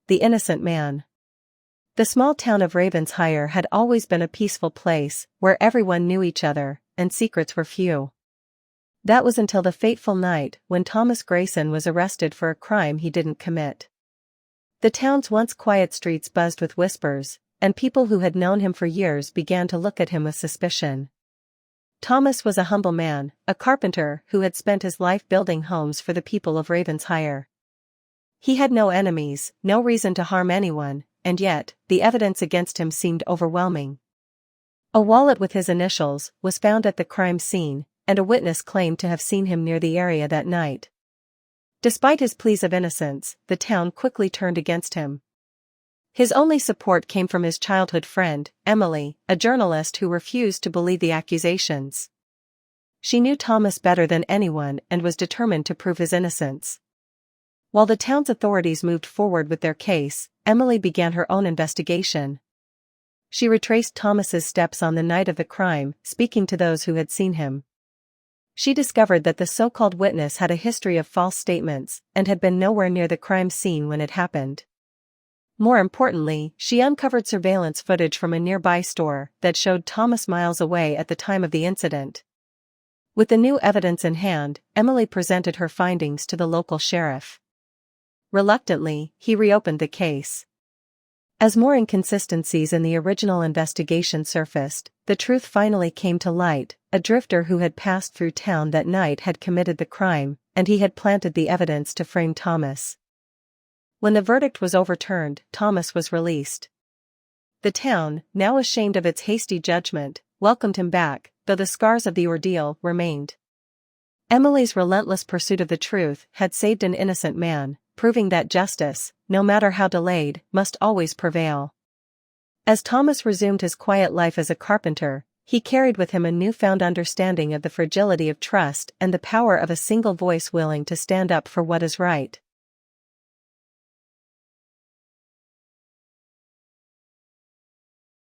the innocent man. The small town of Ravenshire had always been a peaceful place, where everyone knew each other, and secrets were few. That was until the fateful night when Thomas Grayson was arrested for a crime he didn't commit. The town's once quiet streets buzzed with whispers, and people who had known him for years began to look at him with suspicion. Thomas was a humble man, a carpenter who had spent his life building homes for the people of Ravenshire. He had no enemies, no reason to harm anyone, and yet, the evidence against him seemed overwhelming. A wallet with his initials was found at the crime scene, and a witness claimed to have seen him near the area that night. Despite his pleas of innocence, the town quickly turned against him. His only support came from his childhood friend, Emily, a journalist who refused to believe the accusations. She knew Thomas better than anyone and was determined to prove his innocence. While the town's authorities moved forward with their case, Emily began her own investigation. She retraced Thomas's steps on the night of the crime, speaking to those who had seen him. She discovered that the so-called witness had a history of false statements and had been nowhere near the crime scene when it happened. More importantly, she uncovered surveillance footage from a nearby store that showed Thomas miles away at the time of the incident. With the new evidence in hand, Emily presented her findings to the local sheriff. Reluctantly, he reopened the case. As more inconsistencies in the original investigation surfaced, the truth finally came to light. A drifter who had passed through town that night had committed the crime, and he had planted the evidence to frame Thomas. When the verdict was overturned, Thomas was released. The town, now ashamed of its hasty judgment, welcomed him back, though the scars of the ordeal remained. Emily's relentless pursuit of the truth had saved an innocent man, proving that justice, no matter how delayed, must always prevail. As Thomas resumed his quiet life as a carpenter, he carried with him a newfound understanding of the fragility of trust and the power of a single voice willing to stand up for what is right.